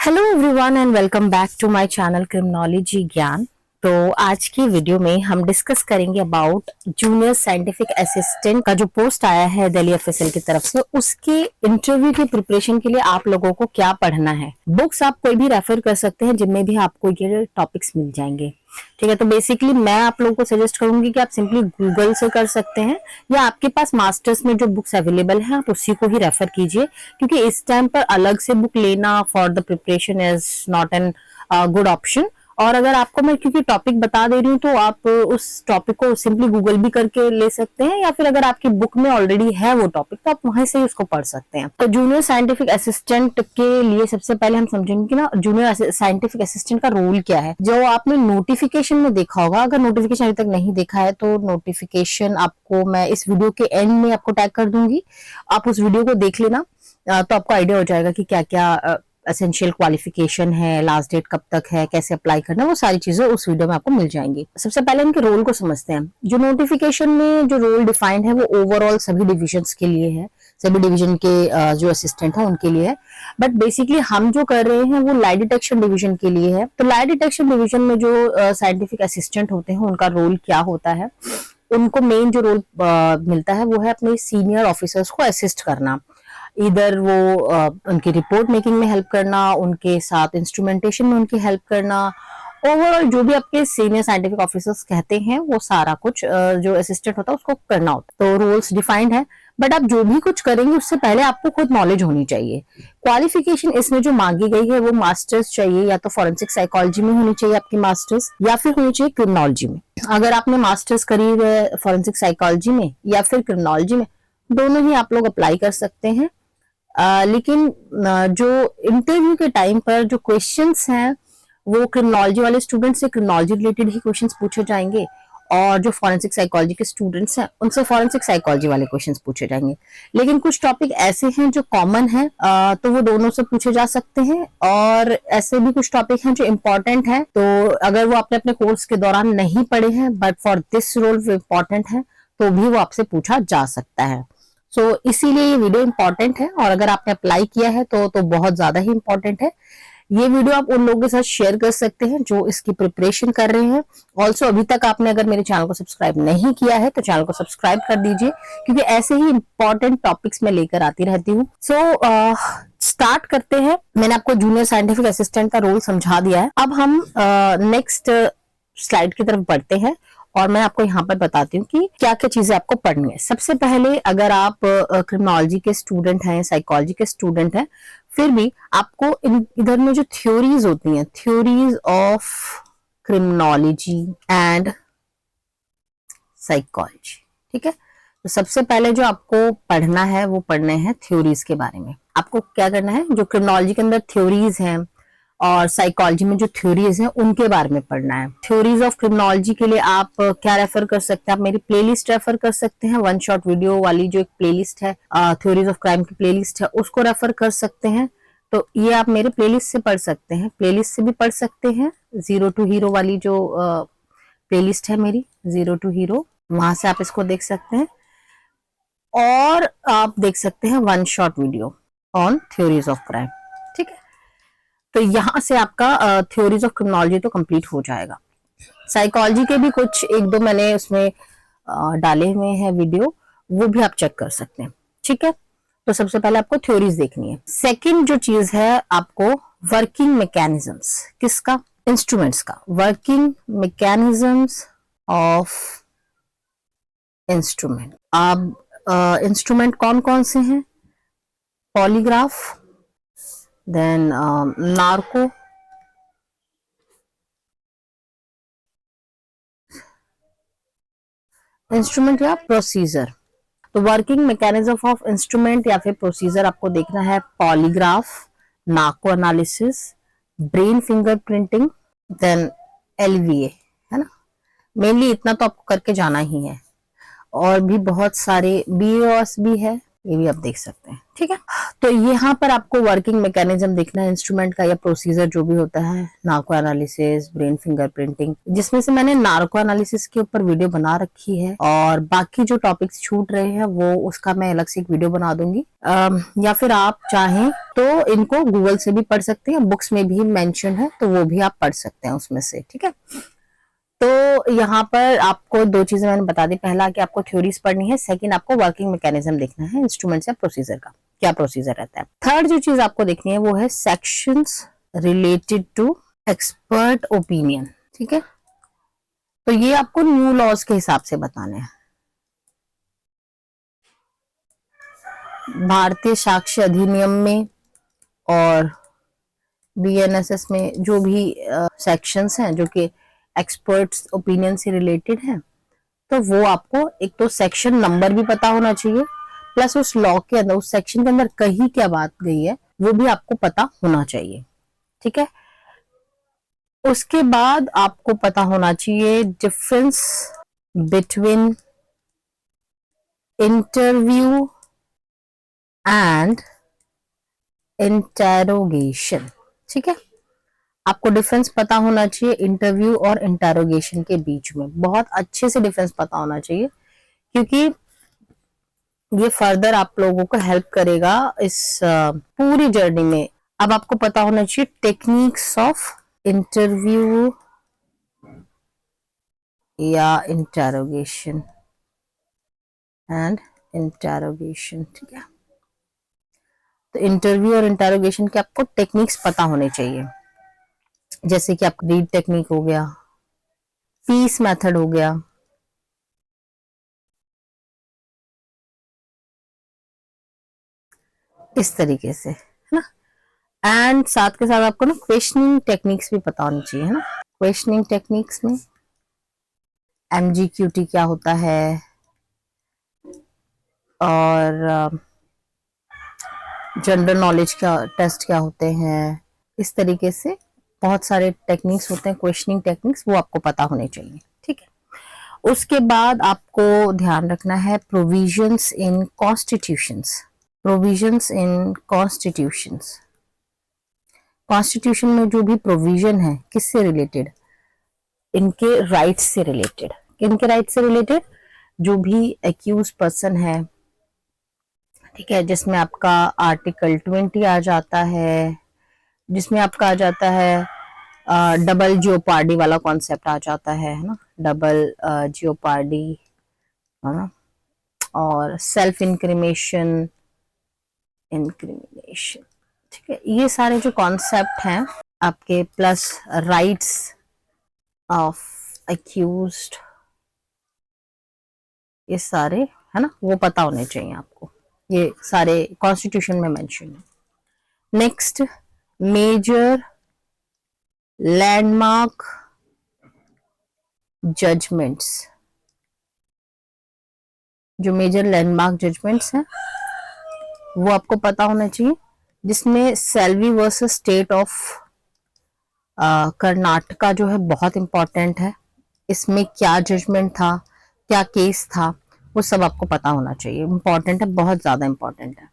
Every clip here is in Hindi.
Hello everyone and welcome back to my channel criminology ज्ञान। तो आज की वीडियो में हम डिस्कस करेंगे अबाउट जूनियर साइंटिफिक असिस्टेंट का जो पोस्ट आया है दिल्ली एफएसएल की तरफ से, उसके इंटरव्यू की प्रिपरेशन के लिए आप लोगों को क्या पढ़ना है। बुक्स आप कोई भी रेफर कर सकते हैं जिनमें भी आपको ये टॉपिक्स मिल जाएंगे। ठीक है, तो बेसिकली मैं आप लोगों को सजेस्ट करूंगी कि आप सिंपली गूगल से कर सकते हैं या आपके पास मास्टर्स में जो बुक्स अवेलेबल हैं आप उसी को ही रेफर कीजिए, क्योंकि इस टाइम पर अलग से बुक लेना for the preparation is not an good option. और अगर आपको मैं क्योंकि टॉपिक बता दे रही हूँ तो आप उस टॉपिक को सिंपली गूगल भी करके ले सकते हैं, या फिर अगर आपकी बुक में ऑलरेडी है वो टॉपिक तो आप वहां से उसको पढ़ सकते हैं। तो जूनियर साइंटिफिक असिस्टेंट के लिए सबसे पहले हम समझेंगे कि ना जूनियर साइंटिफिक असिस्टेंट का रोल क्या है। जो आपने नोटिफिकेशन में देखा होगा, अगर नोटिफिकेशन अभी तक नहीं देखा है तो नोटिफिकेशन आपको मैं इस वीडियो के एंड में आपको टैग कर दूंगी, आप उस वीडियो को देख लेना। तो आपको आइडिया हो जाएगा कि क्या क्या एसेंशियल क्वालिफिकेशन है, लास्ट डेट कब तक है, कैसे अप्लाई करना, वो सारी चीजें उस वीडियो में आपको मिल जाएंगी। सबसे पहले इनके रोल को समझते हैं। जो नोटिफिकेशन में जो रोल डिफाइंड है वो ओवरऑल सभी डिविजन्स के लिए है, सभी डिवीजन के जो असिस्टेंट है उनके लिए है। बट बेसिकली हम जो कर रहे हैं वो लाई डिटेक्शन डिवीजन के लिए है। तो लाई डिटेक्शन डिवीजन में जो साइंटिफिक असिस्टेंट होते हैं उनका रोल क्या होता है, उनको मेन जो रोल मिलता है वो है अपने सीनियर ऑफिसर्स को असिस्ट करना। इधर वो उनकी रिपोर्ट मेकिंग में हेल्प करना, उनके साथ इंस्ट्रूमेंटेशन में उनकी हेल्प करना, ओवरऑल जो भी आपके सीनियर साइंटिफिक ऑफिसर्स कहते हैं वो सारा कुछ जो असिस्टेंट होता है उसको करना होता है। तो रोल्स डिफाइंड है, बट आप जो भी कुछ करेंगे उससे पहले आपको खुद नॉलेज होनी चाहिए। क्वालिफिकेशन इसमें जो मांगी गई है वो मास्टर्स चाहिए, या तो फॉरेंसिक साइकोलॉजी में होनी चाहिए आपकी मास्टर्स, या फिर होनी चाहिए क्रिमिनोलॉजी में। अगर आपने मास्टर्स करी है फॉरेंसिक साइकोलॉजी में या फिर क्रिमिनोलॉजी में, दोनों ही आप लोग अप्लाई कर सकते हैं। लेकिन जो इंटरव्यू के टाइम पर जो क्वेश्चंस हैं वो क्रिमिनोलॉजी वाले स्टूडेंट से क्रिमिनोलॉजी रिलेटेड ही क्वेश्चंस पूछे जाएंगे, और जो फॉरेंसिक साइकोलॉजी के स्टूडेंट्स हैं उनसे फॉरेंसिक साइकोलॉजी वाले क्वेश्चंस पूछे जाएंगे। लेकिन कुछ टॉपिक ऐसे हैं जो कॉमन है, तो वो दोनों से पूछे जा सकते हैं, और ऐसे भी कुछ टॉपिक हैं जो इम्पोर्टेंट है, तो अगर वो आपने अपने कोर्स के दौरान नहीं पढ़े हैं बट फॉर दिस रोल वो इम्पोर्टेंट है तो भी वो आपसे पूछा जा सकता है। इसीलिए ये वीडियो इंपॉर्टेंट है, और अगर आपने अप्लाई किया है तो बहुत ज्यादा ही इंपॉर्टेंट है। ये वीडियो आप उन लोगों के साथ शेयर कर सकते हैं जो इसकी प्रिपरेशन कर रहे हैं। ऑल्सो अभी तक आपने अगर मेरे चैनल को सब्सक्राइब नहीं किया है तो चैनल को सब्सक्राइब कर दीजिए, क्योंकि ऐसे ही इंपॉर्टेंट टॉपिक्स मैं लेकर आती रहती हूँ। स्टार्ट करते हैं। मैंने आपको जूनियर साइंटिफिक असिस्टेंट का रोल समझा दिया है। अब हम नेक्स्ट स्लाइड की तरफ बढ़ते हैं, और मैं आपको यहाँ पर बताती हूँ कि क्या क्या चीजें आपको पढ़नी है। सबसे पहले अगर आप क्रिमिनोलॉजी के स्टूडेंट हैं, साइकोलॉजी के स्टूडेंट हैं, फिर भी आपको इधर में जो थ्योरीज होती हैं, theories of criminology and psychology, ठीक है। तो सबसे पहले जो आपको पढ़ना है वो पढ़ने हैं थ्योरीज के बारे में। आपको क्या करना है, जो क्रिमिनोलॉजी के अंदर थ्योरीज हैं और साइकोलॉजी में जो थ्योरीज हैं उनके बारे में पढ़ना है। थ्योरीज ऑफ क्रिमिनोलॉजी के लिए आप क्या रेफर कर सकते हैं, आप मेरी प्लेलिस्ट रेफर कर सकते हैं। वन शॉट वीडियो वाली जो एक प्लेलिस्ट है, थ्योरीज ऑफ क्राइम की प्लेलिस्ट है, उसको रेफर कर सकते हैं। तो ये आप मेरे प्लेलिस्ट से पढ़ सकते हैं, प्लेलिस्ट से भी पढ़ सकते हैं। जीरो टू हीरो वाली जो प्लेलिस्ट है मेरी, जीरो टू हीरो, वहां से आप इसको देख सकते हैं। और आप देख सकते हैं one shot video on theories of crime, ठीक है। तो यहां से आपका थ्योरीज ऑफ क्रिमिनोलॉजी तो कंप्लीट हो जाएगा। साइकोलॉजी के भी कुछ एक दो मैंने उसमें डाले हुए हैं वीडियो, वो भी आप चेक कर सकते हैं, ठीक है। तो सबसे पहले आपको थ्योरीज देखनी है। सेकंड जो चीज है, आपको वर्किंग मैकेनिज्म्स, किसका, इंस्ट्रूमेंट्स का, वर्किंग मैकेनिज्म्स ऑफ इंस्ट्रूमेंट। अब इंस्ट्रूमेंट कौन कौन से हैं, पॉलीग्राफ, देन नार्को, इंस्ट्रूमेंट या प्रोसीजर। तो वर्किंग मैकेनिज्म ऑफ इंस्ट्रूमेंट या फिर प्रोसीजर आपको देखना है polygraph, narco analysis, brain fingerprinting, then LVA, है ना। मेनली इतना तो आपको करके जाना ही है, और भी बहुत सारे बीओएस भी है, ये भी आप देख सकते हैं। ठीक है, तो यहाँ पर आपको वर्किंग मैकेनिज्म देखना है इंस्ट्रूमेंट का या प्रोसीजर जो भी होता है, नार्को एनालिसिस, ब्रेन फिंगरप्रिंटिंग, जिसमें से मैंने नार्को एनालिसिस के ऊपर वीडियो बना रखी है, और बाकी जो टॉपिक्स छूट रहे हैं वो उसका मैं अलग से एक वीडियो बना दूंगी। या फिर आप चाहें तो इनको गूगल से भी पढ़ सकते हैं, बुक्स में भी मेंशन है तो वो भी आप पढ़ सकते हैं उसमें से। ठीक है, तो यहाँ पर आपको दो चीजें मैंने बता दी, पहला कि आपको थ्योरीज पढ़नी है, सेकंड आपको वर्किंग मैकेनिज्म देखना है इंस्ट्रूमेंट्स या प्रोसीजर का, क्या प्रोसीजर रहता है। थर्ड जो चीज आपको देखनी है वो है sections related to expert opinion. ठीक है, तो ये आपको न्यू लॉज के हिसाब से बताने हैं। भारतीय साक्ष्य अधिनियम में और बीएनएसएस में जो भी सेक्शंस हैं जो कि एक्सपर्ट्स ओपिनियन से रिलेटेड हैं, तो वो आपको एक तो सेक्शन नंबर भी पता होना चाहिए, प्लस उस लॉ के अंदर उस सेक्शन के अंदर कही क्या बात गई है वो भी आपको पता होना चाहिए। ठीक है, उसके बाद आपको पता होना चाहिए difference between interview and interrogation. ठीक है, आपको डिफरेंस पता होना चाहिए इंटरव्यू और इंटेरोगेशन के बीच में, बहुत अच्छे से डिफरेंस पता होना चाहिए, क्योंकि ये फर्दर आप लोगों को हेल्प करेगा इस पूरी जर्नी में। अब आपको पता होना चाहिए टेक्निक्स ऑफ इंटरव्यू या इंटेरोगेशन एंड इंटेरोगेशन। ठीक है, तो इंटरव्यू और इंटेरोगेशन के आपको टेक्निक्स पता होने चाहिए, जैसे कि आपका रीड टेक्निक हो गया, पीस मेथड हो गया, इस तरीके से, है ना। एंड साथ के साथ आपको ना क्वेश्चनिंग टेक्निक्स भी पता होनी चाहिए, है ना। क्वेश्चनिंग टेक्निक्स में एमजीक्यूटी क्या होता है, और जनरल नॉलेज का टेस्ट क्या होते हैं, इस तरीके से बहुत सारे टेक्निक्स होते हैं क्वेश्चनिंग टेक्निक्स, वो आपको पता होने चाहिए। ठीक है, उसके बाद आपको ध्यान रखना है प्रोविजंस इन कॉन्स्टिट्यूशंस। प्रोविजंस इन कॉन्स्टिट्यूशंस, कॉन्स्टिट्यूशन में जो भी प्रोविजन है किससे रिलेटेड, इनके राइट्स से रिलेटेड। किनके राइट्स से रिलेटेड, जो भी एक्यूज पर्सन है, ठीक है, जिसमें आपका आर्टिकल 20 आ जाता है, जिसमें आपका आ जाता है डबल जियोपार्डी वाला कॉन्सेप्ट आ जाता है ना, डबल जियोपार्डी, है ना, और सेल्फ इंक्रिमिनेशन, इंक्रिमिनेशन। ठीक है, ये सारे जो कॉन्सेप्ट हैं आपके, प्लस राइट्स ऑफ अक्यूज्ड, ये सारे, है ना, वो पता होने चाहिए आपको, ये सारे कॉन्स्टिट्यूशन में मेंशन है। Next, major landmark judgments. जो मेजर लैंडमार्क जजमेंट्स हैं वो आपको पता होना चाहिए, जिसमें Selvi versus state of Karnataka जो है बहुत इंपॉर्टेंट है, इसमें क्या जजमेंट था, क्या केस था, वो सब आपको पता होना चाहिए, इंपॉर्टेंट है, बहुत ज्यादा इंपॉर्टेंट है।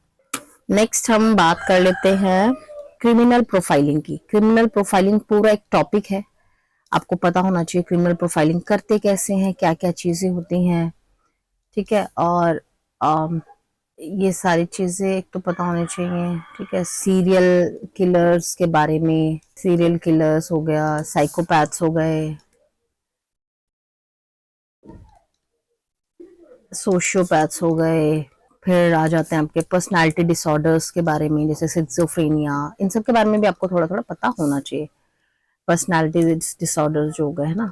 नेक्स्ट हम बात कर लेते हैं क्रिमिनल प्रोफाइलिंग की। क्रिमिनल प्रोफाइलिंग पूरा एक टॉपिक है, आपको पता होना चाहिए क्रिमिनल प्रोफाइलिंग करते कैसे हैं, क्या क्या चीजें होती हैं। ठीक है, और ये सारी चीजें एक तो पता होनी चाहिए। ठीक है, सीरियल किलर्स के बारे में, सीरियल किलर्स हो गया, साइकोपैथ्स हो गए, सोशियोपैथ्स हो गए, फिर आ जाते हैं आपके पर्सनालिटी डिसऑर्डर्स के बारे में, जैसे सिज़ोफ्रेनिया, इन सब के बारे में भी आपको थोड़ा थोड़ा पता होना चाहिए। पर्सनालिटी डिसऑर्डर्स जो हो गए, है ना।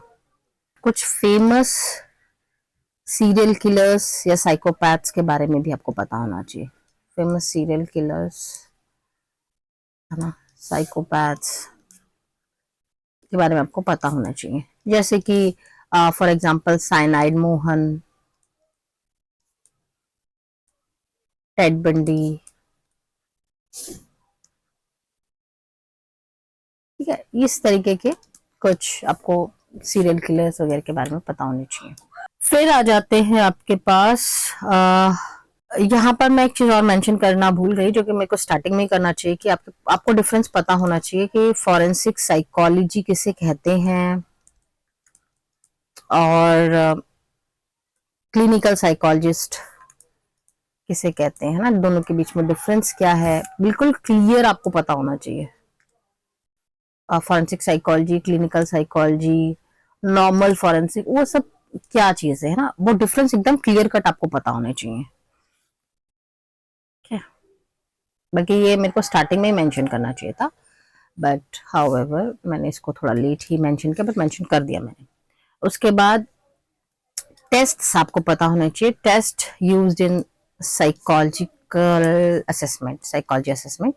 कुछ फेमस सीरियल किलर्स या साइकोपैथ्स के बारे में भी आपको पता होना चाहिए। फेमस सीरियल किलर्स, है ना, साइकोपैथ्स के बारे में आपको पता होना चाहिए, जैसे कि for example cyanide Mohan, Ted Bundy. ठीक है, इस तरीके के कुछ आपको सीरियल किलर्स वगैरह के बारे में पता होने चाहिए। फिर आ जाते हैं आपके पास यहाँ पर मैं एक चीज और मेंशन करना भूल गई, जो कि मेरे को स्टार्टिंग में ही करना चाहिए, कि आपको डिफरेंस पता होना चाहिए कि फॉरेंसिक साइकोलॉजी किसे कहते हैं और क्लिनिकल साइकोलॉजिस्ट किसे कहते हैं ना, दोनों के बीच में डिफरेंस क्या है, बिल्कुल क्लियर आपको पता होना चाहिए। Forensic psychology, clinical psychology, normal forensic, वो सब क्या चीज है ना, वो डिफरेंस एकदम क्लियर कट आपको पता होने चाहिए। क्या, बाकी ये मेरे को स्टार्टिंग में ही मेंशन करना चाहिए था, बट हाउएवर मैंने इसको थोड़ा लेट ही मेंशन किया, बट मेंशन कर दिया मैंने। उसके बाद टेस्ट आपको पता होना चाहिए, test used in psychological assessment, psychology assessment,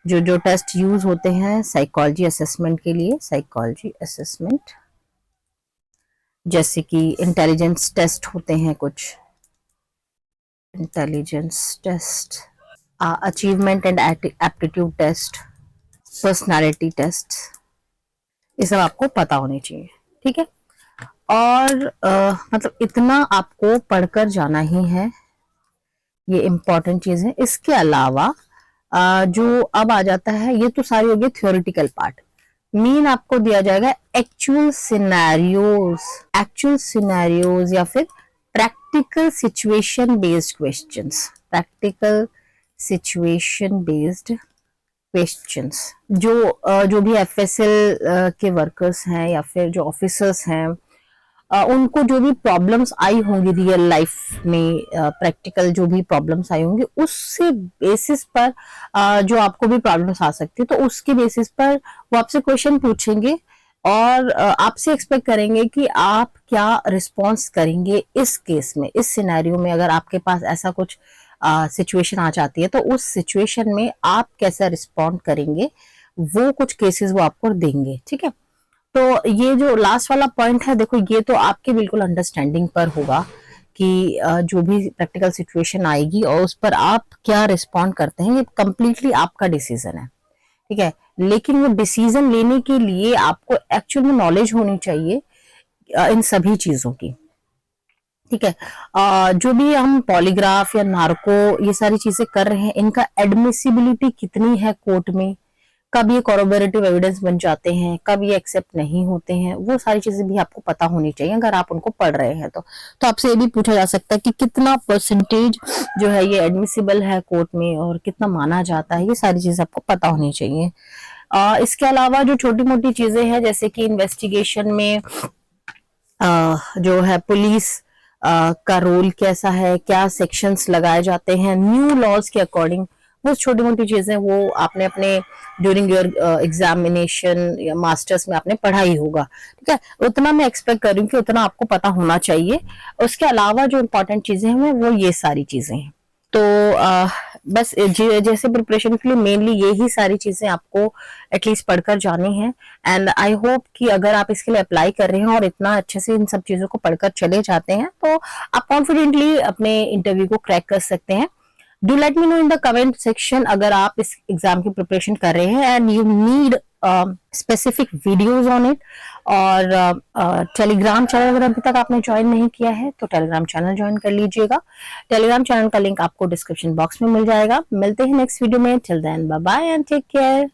जो जो टेस्ट यूज होते हैं साइकोलॉजी असेसमेंट के लिए, साइकोलॉजी असेसमेंट, जैसे कि इंटेलिजेंस टेस्ट होते हैं कुछ, intelligence test, achievement and aptitude test, personality test, ये सब आपको पता होने चाहिए। ठीक है, और मतलब इतना आपको पढ़कर जाना ही है, ये इम्पोर्टेंट चीज है। इसके अलावा जो अब आ जाता है, ये तो सारी हो गई थ्योरेटिकल पार्ट। मेन आपको दिया जाएगा एक्चुअल सिनेरियोज, एक्चुअल सिनेरियोज या फिर practical situation based questions, practical situation based questions, जो भी एफएसएल के वर्कर्स हैं या फिर जो ऑफिसर्स हैं, उनको जो भी प्रॉब्लम्स आई होंगी रियल लाइफ में, प्रैक्टिकल जो भी प्रॉब्लम्स आई होंगी, उससे बेसिस पर जो आपको भी प्रॉब्लम्स आ सकती है, तो उसके बेसिस पर वो आपसे क्वेश्चन पूछेंगे और आपसे एक्सपेक्ट करेंगे कि आप क्या रिस्पॉन्स करेंगे इस केस में, इस सिनेरियो में। अगर आपके पास ऐसा कुछ सिचुएशन आ जाती है, तो उस सिचुएशन में आप कैसा रिस्पॉन्ड करेंगे, वो कुछ केसेस वो आपको देंगे। ठीक है, तो ये जो लास्ट वाला पॉइंट है, देखो ये तो आपके बिल्कुल अंडरस्टैंडिंग पर होगा कि जो भी प्रैक्टिकल सिचुएशन आएगी और उस पर आप क्या रिस्पॉन्ड करते हैं, ये कंप्लीटली आपका डिसीजन है। ठीक है, लेकिन वो डिसीजन लेने के लिए आपको एक्चुअल में नॉलेज होनी चाहिए इन सभी चीजों की। ठीक है, जो भी हम पॉलीग्राफ या नार्को ये सारी चीजें कर रहे हैं, इनका एडमिसिबिलिटी कितनी है कोर्ट में, कब ये कॉरोबोरेटिव एविडेंस बन जाते हैं, कब ये एक्सेप्ट नहीं होते हैं, वो सारी चीजें भी आपको पता होनी चाहिए अगर आप उनको पढ़ रहे हैं। तो आपसे ये भी पूछा जा सकता है कि कितना परसेंटेज जो है ये एडमिसिबल है कोर्ट में और कितना माना जाता है, ये सारी चीजें आपको पता होनी चाहिए। इसके अलावा जो छोटी मोटी चीजें हैं, जैसे कि इन्वेस्टिगेशन में जो है पुलिस का रोल कैसा है, क्या सेक्शंस लगाए जाते हैं न्यू लॉज के अकॉर्डिंग, वो छोटी मोटी चीजें वो आपने अपने ड्यूरिंग योर एग्जामिनेशन या मास्टर्स में आपने पढ़ा ही होगा। ठीक है, उतना मैं एक्सपेक्ट कर रही हूँ कि उतना आपको पता होना चाहिए। उसके अलावा जो इम्पोर्टेंट चीजें हैं वो ये सारी चीजें हैं। तो बस जैसे प्रिपरेशन के लिए मेनली यही सारी चीजें आपको एटलीस्ट पढ़कर जानी है। एंड आई होप कि अगर आप इसके लिए अप्लाई कर रहे हैं और इतना अच्छे से इन सब चीजों को पढ़कर चले जाते हैं, तो आप कॉन्फिडेंटली अपने इंटरव्यू को क्रैक कर सकते हैं। Do let me know in the comment section अगर आप इस एग्जाम की प्रिपरेशन कर रहे हैं and you need specific videos on it. और टेलीग्राम चैनल अगर अभी तक आपने ज्वाइन नहीं किया है तो टेलीग्राम चैनल ज्वाइन कर लीजिएगा। टेलीग्राम चैनल का लिंक आपको डिस्क्रिप्शन बॉक्स में मिल जाएगा। मिलते हैं नेक्स्ट वीडियो में। Till then bye bye and take care.